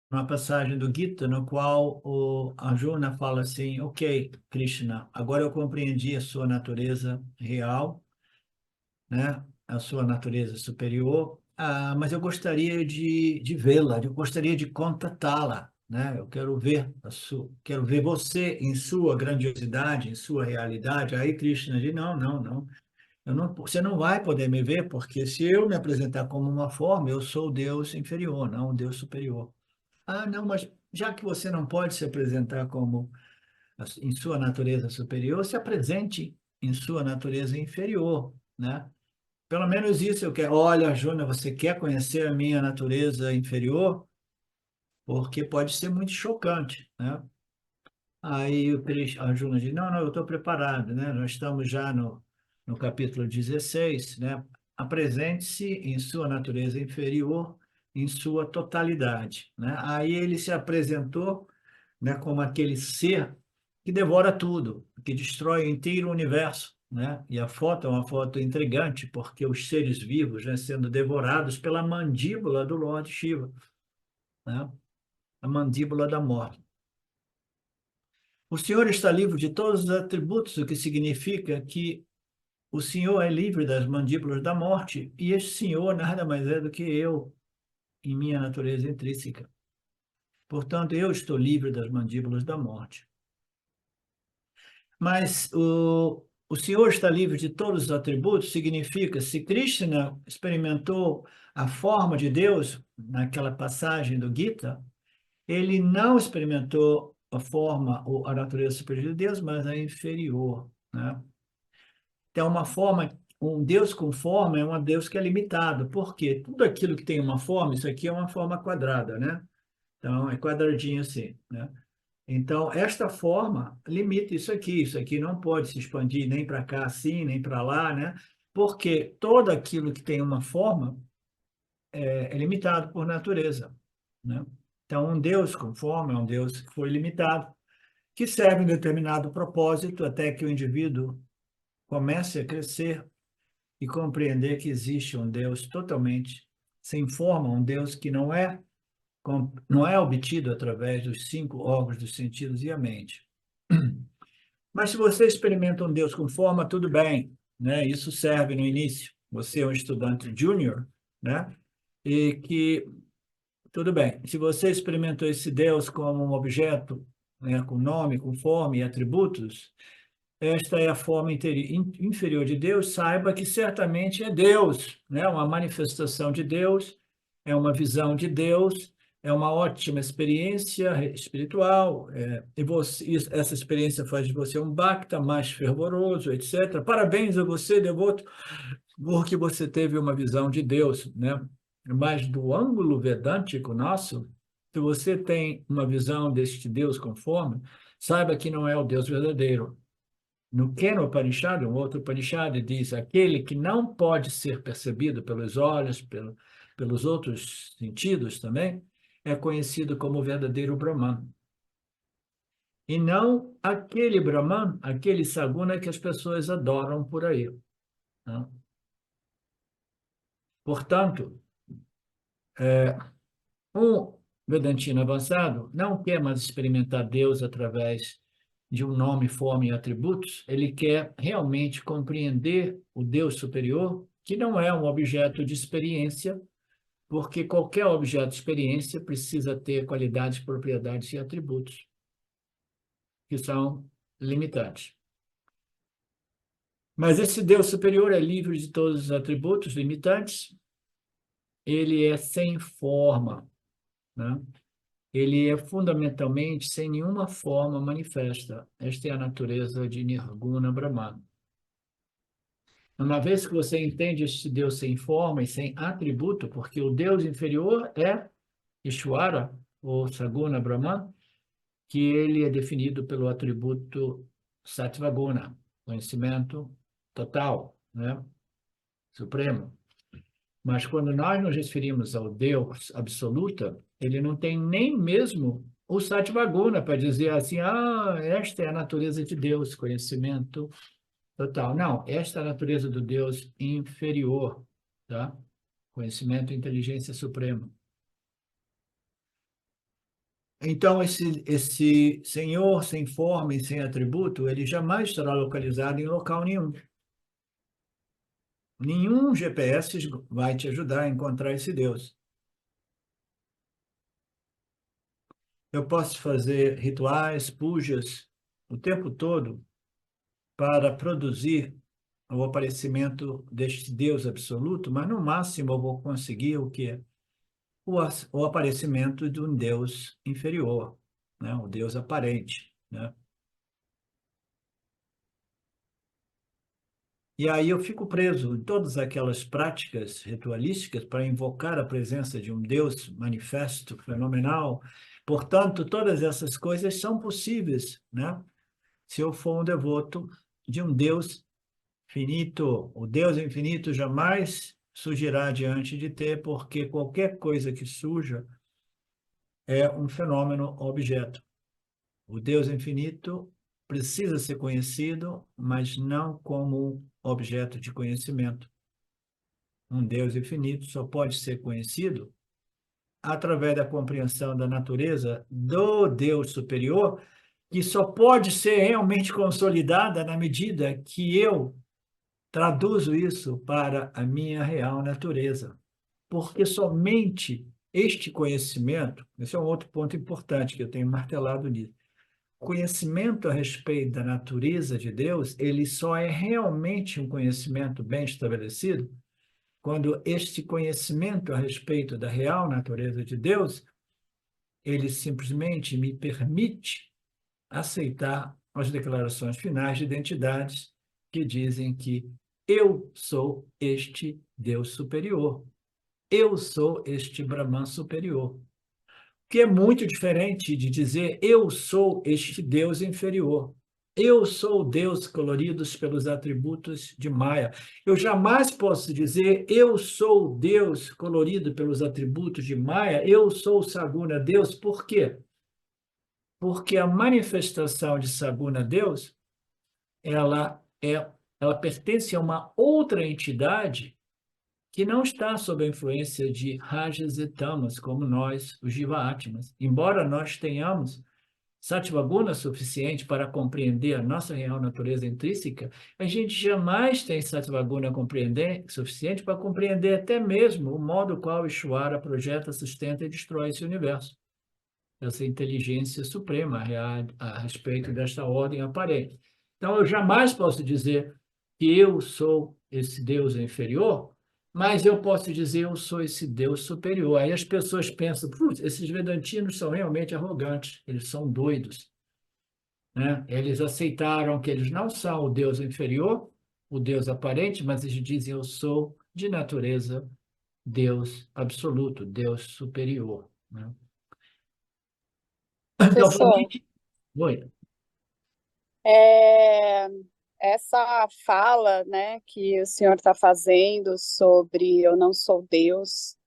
uma passagem do Gita, no qual o Arjuna fala assim: Ok, Krishna, agora eu compreendi a sua natureza real, né? A sua natureza superior, mas eu gostaria de vê-la, eu gostaria de contatá-la, né? Eu quero ver quero ver você em sua grandiosidade, em sua realidade. Aí Krishna diz: Não, não, não. Você não vai poder me ver, porque se eu me apresentar como uma forma, eu sou o Deus inferior, não o Deus superior. Ah, não, mas já que você não pode se apresentar como em sua natureza superior, se apresente em sua natureza inferior, né? Pelo menos isso eu quero. Olha, Júnior, você quer conhecer a minha natureza inferior? Porque pode ser muito chocante, né? Aí a Júnior diz, não, não, eu estou preparado, né? Nós estamos já no capítulo 16, né? Apresente-se em sua natureza inferior, em sua totalidade, né? Aí ele se apresentou, né, como aquele ser que devora tudo, que destrói o inteiro universo, né? E a foto é uma foto intrigante, porque os seres vivos, né, sendo devorados pela mandíbula do Lord Shiva, né? A mandíbula da morte. O Senhor está livre de todos os atributos, o que significa que o Senhor é livre das mandíbulas da morte, e este Senhor nada mais é do que eu, em minha natureza intrínseca. Portanto, eu estou livre das mandíbulas da morte. Mas o Senhor está livre de todos os atributos, significa, se Krishna experimentou a forma de Deus naquela passagem do Gita, ele não experimentou a forma ou a natureza superior de Deus, mas a inferior, né? Então, um Deus com forma é um Deus que é limitado. Por quê? Tudo aquilo que tem uma forma, isso aqui é uma forma quadrada, né? Então, é quadradinho assim, né? Então, esta forma limita isso aqui não pode se expandir nem para cá assim, nem para lá, né? Porque todo aquilo que tem uma forma é limitado por natureza, né? Então, um Deus com forma é um Deus que foi limitado, que serve um determinado propósito até que o indivíduo comece a crescer e compreender que existe um Deus totalmente sem forma, um Deus que não é obtido através dos cinco órgãos dos sentidos e a mente. Mas se você experimenta um Deus com forma, tudo bem, né? Isso serve no início. Você é um estudante júnior, né? E que tudo bem. Se você experimentou esse Deus como um objeto, né, com nome, com forma e atributos, esta é a forma inferior de Deus, saiba que certamente é Deus, né? Uma manifestação de Deus, é uma visão de Deus, é uma ótima experiência espiritual, e essa experiência faz de você um bhakta mais fervoroso, etc. Parabéns a você, devoto, porque você teve uma visão de Deus, né? Mas do ângulo vedântico nosso, se você tem uma visão deste Deus conforme, saiba que não é o Deus verdadeiro. No Kena Upanishad, um outro Upanishad diz, aquele que não pode ser percebido pelos olhos, pelos outros sentidos também, é conhecido como o verdadeiro Brahman. E não aquele Brahman, aquele Saguna que as pessoas adoram por aí, né? Portanto, um Vedantino avançado não quer mais experimentar Deus através de um nome, forma e atributos, ele quer realmente compreender o Deus superior, que não é um objeto de experiência, porque qualquer objeto de experiência precisa ter qualidades, propriedades e atributos que são limitantes. Mas esse Deus superior é livre de todos os atributos limitantes, ele é sem forma, né? Ele é fundamentalmente sem nenhuma forma manifesta. Esta é a natureza de Nirguna Brahman. Uma vez que você entende este Deus sem forma e sem atributo, porque o Deus inferior é Ishvara, ou Saguna Brahman, que ele é definido pelo atributo Sattvaguna, conhecimento total, né? Supremo. Mas quando nós nos referimos ao Deus absoluta, ele não tem nem mesmo o Satvaguna para dizer assim, esta é a natureza de Deus, conhecimento total. Não, esta é a natureza do Deus inferior, tá? Conhecimento e inteligência suprema. Então, esse Senhor sem forma e sem atributo, ele jamais estará localizado em local nenhum. Nenhum GPS vai te ajudar a encontrar esse Deus. Eu posso fazer rituais, pujas, o tempo todo para produzir o aparecimento deste Deus absoluto, mas no máximo eu vou conseguir o quê? O aparecimento de um Deus inferior, né? O Deus aparente, né? E aí eu fico preso em todas aquelas práticas ritualísticas para invocar a presença de um Deus manifesto, fenomenal. Portanto, todas essas coisas são possíveis, né? Se eu for um devoto de um Deus finito. O Deus infinito jamais surgirá diante de ti, porque qualquer coisa que surja é um fenômeno objeto. O Deus infinito precisa ser conhecido, mas não como um objeto de conhecimento. Um Deus infinito só pode ser conhecido através da compreensão da natureza do Deus superior, que só pode ser realmente consolidada na medida que eu traduzo isso para a minha real natureza. Porque somente este conhecimento, esse é um outro ponto importante que eu tenho martelado nisso, conhecimento a respeito da natureza de Deus, ele só é realmente um conhecimento bem estabelecido quando este conhecimento a respeito da real natureza de Deus, ele simplesmente me permite aceitar as declarações finais de identidades que dizem que eu sou este Deus superior. Eu sou este Brahman superior. Que é muito diferente de dizer eu sou este Deus inferior. Eu sou o Deus coloridos pelos atributos de Maya. Eu jamais posso dizer eu sou o Deus colorido pelos atributos de Maya. Eu sou o Saguna Deus. Por quê? Porque a manifestação de Saguna Deus, ela pertence a uma outra entidade que não está sob a influência de Rajas e Tamas, como nós, os Jiva-Atmas. Embora nós tenhamos Sattva-guna suficiente para compreender a nossa real natureza intrínseca, a gente jamais tem Sattva-guna suficiente para compreender até mesmo o modo qual Ishvara projeta, sustenta e destrói esse universo. Essa inteligência suprema a respeito desta ordem aparente. Então, eu jamais posso dizer que eu sou esse Deus inferior, mas eu posso dizer eu sou esse Deus superior. Aí as pessoas pensam, putz, esses vedantinos são realmente arrogantes, eles são doidos, né? Eles aceitaram que eles não são o Deus inferior, o Deus aparente, mas eles dizem eu sou de natureza Deus absoluto, Deus superior, né? Então, para mim, Professor, oi. é, essa fala, né, que o senhor está fazendo sobre eu não sou Deus,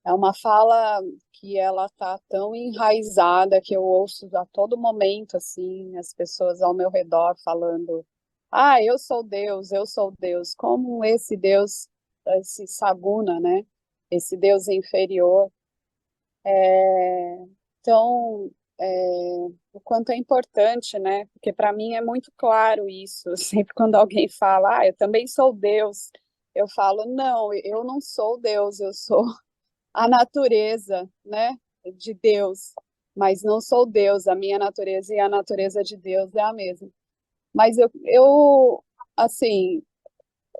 é uma fala que ela está tão enraizada que eu ouço a todo momento, assim, as pessoas ao meu redor falando, ah, eu sou Deus, como esse Deus, esse Saguna, né, esse Deus inferior. Então, o quanto é importante, né? Porque para mim é muito claro isso. Sempre quando alguém fala, ah, eu também sou Deus, eu falo, não, eu não sou Deus, eu sou a natureza, né, de Deus, mas não sou Deus, a minha natureza e a natureza de Deus é a mesma. Mas assim,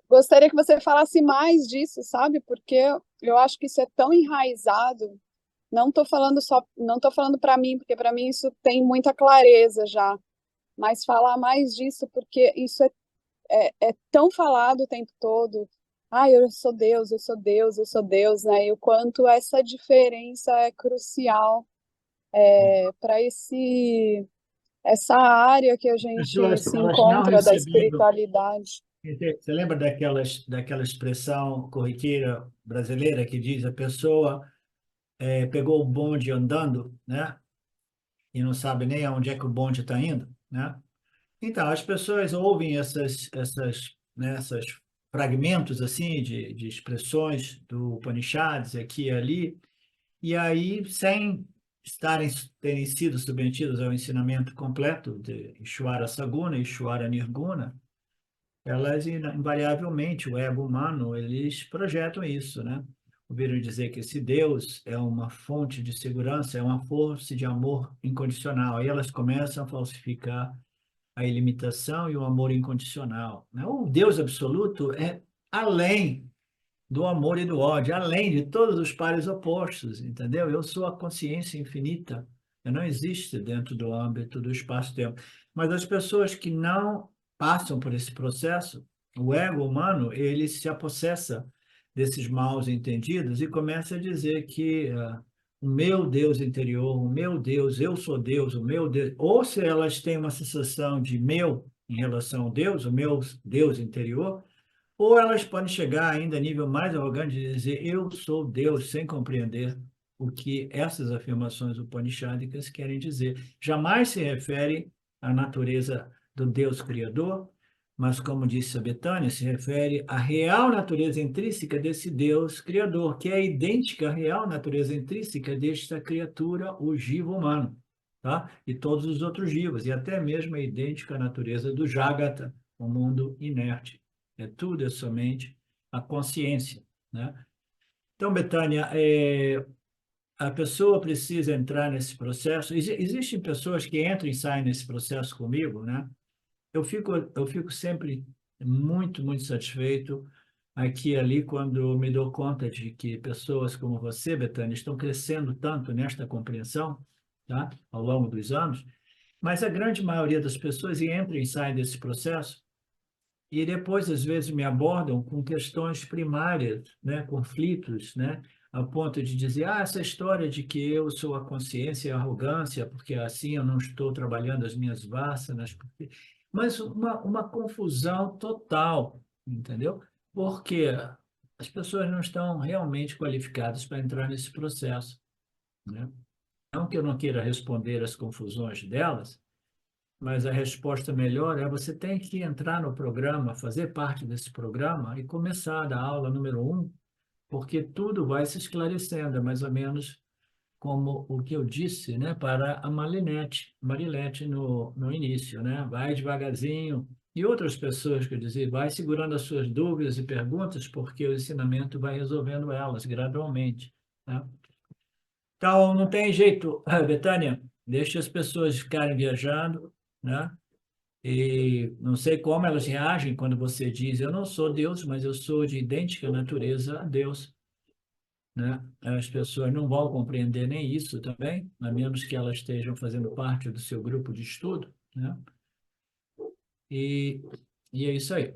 gostaria que você falasse mais disso, sabe? Porque eu acho que isso é tão enraizado. Não estou falando só, não estou falando para mim, porque para mim isso tem muita clareza já, mas falar mais disso, porque isso é tão falado o tempo todo. Ah, eu sou Deus, eu sou Deus, eu sou Deus, né? E o quanto essa diferença é crucial para essa área que a gente Pessoas, se elas não encontra da receberam. espiritualidade. Você lembra daquela expressão corriqueira brasileira que diz a pessoa pegou o bonde andando, né? E não sabe nem aonde é que o bonde está indo, né? Então, as pessoas ouvem essas fragmentos assim de expressões do Upanishads aqui e ali, e aí, sem terem sido submetidos ao ensinamento completo de Ishvara Saguna e Ishvara Nirguna, elas invariavelmente, o ego humano, eles projetam isso, né? Ouviram dizer que esse Deus é uma fonte de segurança, é uma força de amor incondicional. Aí elas começam a falsificar a ilimitação e o amor incondicional, né? O Deus absoluto é além do amor e do ódio, além de todos os pares opostos, entendeu? Eu sou a consciência infinita, eu não existo dentro do âmbito do espaço-tempo. Mas as pessoas que não passam por esse processo, o ego humano, ele se apossessa desses maus entendidos e começa a dizer que o meu Deus interior, o meu Deus, eu sou Deus, o meu Deus, ou se elas têm uma sensação de meu em relação ao Deus, o meu Deus interior, ou elas podem chegar ainda a nível mais arrogante de dizer eu sou Deus, sem compreender o que essas afirmações upanishádicas querem dizer. Jamais se refere à natureza do Deus Criador, mas, como disse a Betânia, se refere à real natureza intrínseca desse Deus Criador, que é idêntica à real natureza intrínseca desta criatura, o jiva humano, tá? E todos os outros jivas, e até mesmo é idêntica à natureza do Jagata, o mundo inerte. Tudo é somente a consciência, né? Então, Betânia, a pessoa precisa entrar nesse processo. Existem pessoas que entram e saem nesse processo comigo, né? Eu fico sempre muito, muito satisfeito aqui e ali quando me dou conta de que pessoas como você, Betânia, estão crescendo tanto nesta compreensão, tá? Ao longo dos anos, mas a grande maioria das pessoas entra e sai desse processo e depois, às vezes, me abordam com questões primárias, né? Conflitos, né? A ponto de dizer, essa história de que eu sou a consciência e a arrogância, porque assim eu não estou trabalhando as minhas vássanas, mas uma confusão total, entendeu? Porque as pessoas não estão realmente qualificadas para entrar nesse processo, né? Não que eu não queira responder às confusões delas, mas a resposta melhor é você tem que entrar no programa, fazer parte desse programa e começar da aula número 1, porque tudo vai se esclarecendo, é mais ou menos como o que eu disse, né, para a Marilete no início, né? Vai devagarzinho. E outras pessoas que eu dizia, vai segurando as suas dúvidas e perguntas, porque o ensinamento vai resolvendo elas gradualmente, né? Então, não tem jeito, Betânia, deixa as pessoas ficarem viajando, né? E não sei como elas reagem quando você diz, eu não sou Deus, mas eu sou de idêntica natureza a Deus, né? As pessoas não vão compreender nem isso também, a menos que elas estejam fazendo parte do seu grupo de estudo, né? E, e é isso aí.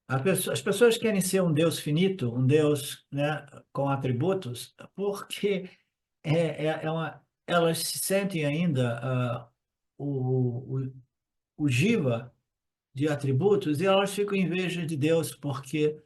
As pessoas querem ser um Deus finito, um Deus, né, com atributos, porque elas se sentem ainda o jiva de atributos e elas ficam em inveja de Deus, porque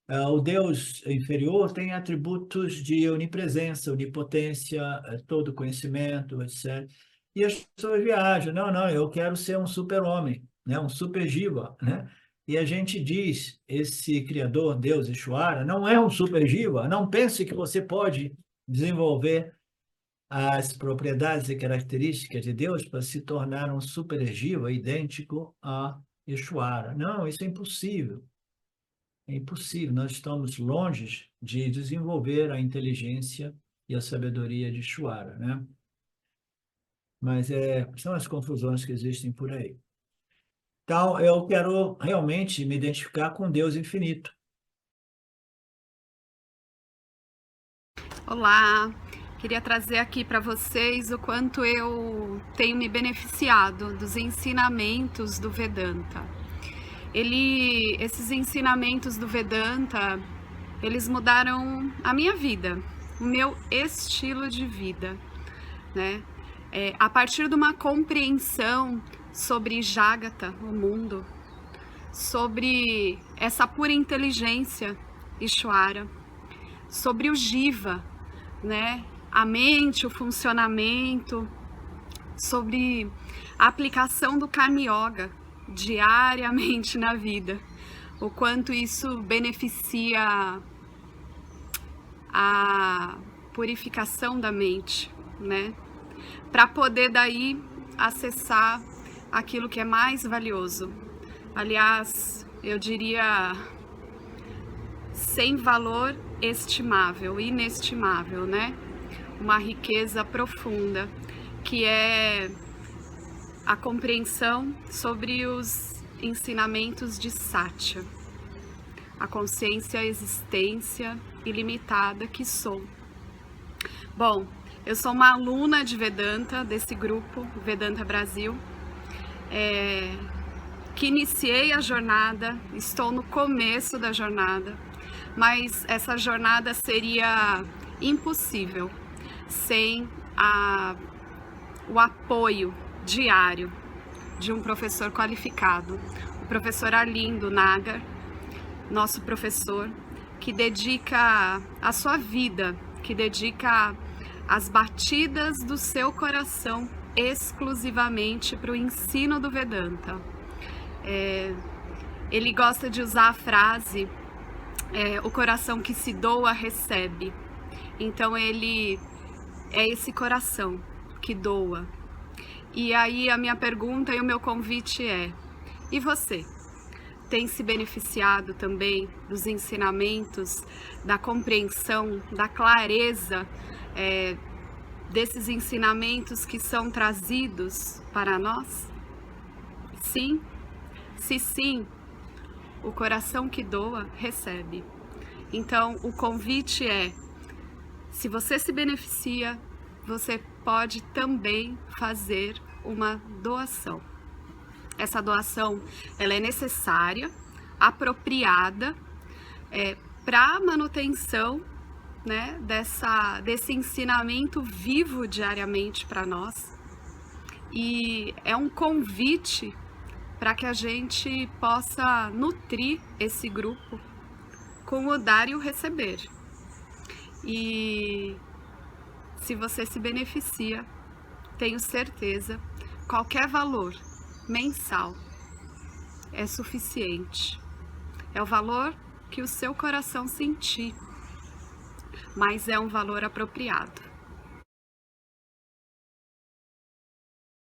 o Deus inferior tem atributos de onipresença, onipotência, todo conhecimento, etc. E as pessoas viajam, não, eu quero ser um super-homem, né? Um super-jiva, né? E a gente diz, esse Criador, Deus Ishvara, não é um super-jiva, não pense que você pode desenvolver as propriedades e características de Deus para se tornar um super-jiva idêntico a Ishvara. Não, isso é impossível. É impossível, nós estamos longe de desenvolver a inteligência e a sabedoria de Ishvara, né? Mas são as confusões que existem por aí. Então, eu quero realmente me identificar com Deus infinito. Olá, queria trazer aqui para vocês o quanto eu tenho me beneficiado dos ensinamentos do Vedanta. Esses ensinamentos do Vedanta, eles mudaram a minha vida, o meu estilo de vida, né? A partir de uma compreensão sobre Jagata, o mundo, sobre essa pura inteligência Ishvara, sobre o Jiva, né? A mente, o funcionamento, sobre a aplicação do Karma Yoga diariamente na vida, o quanto isso beneficia a purificação da mente, né? Para poder daí acessar aquilo que é mais valioso. Aliás, eu diria sem valor estimável, inestimável, né? Uma riqueza profunda, que é a compreensão sobre os ensinamentos de Satya, a consciência, a existência ilimitada que sou. Bom, eu sou uma aluna de Vedanta, desse grupo Vedanta Brasil, que iniciei a jornada, estou no começo da jornada, mas essa jornada seria impossível sem o apoio diário de um professor qualificado, o professor Arlindo Nagar, nosso professor, que dedica a sua vida, que dedica as batidas do seu coração exclusivamente para o ensino do Vedanta. Ele gosta de usar a frase, o coração que se doa recebe. Então ele é esse coração que doa. E aí a minha pergunta e o meu convite é: e você? Tem se beneficiado também dos ensinamentos, da compreensão, da clareza desses ensinamentos que são trazidos para nós? Sim? Se sim, o coração que doa recebe. Então o convite é: se você se beneficia, você pode também fazer uma doação. Essa doação, ela é necessária, apropriada, para a manutenção, né, desse ensinamento vivo diariamente para nós. E é um convite para que a gente possa nutrir esse grupo com o dar e o receber. E se você se beneficia, tenho certeza, qualquer valor mensal é suficiente. É o valor que o seu coração sentir, mas é um valor apropriado.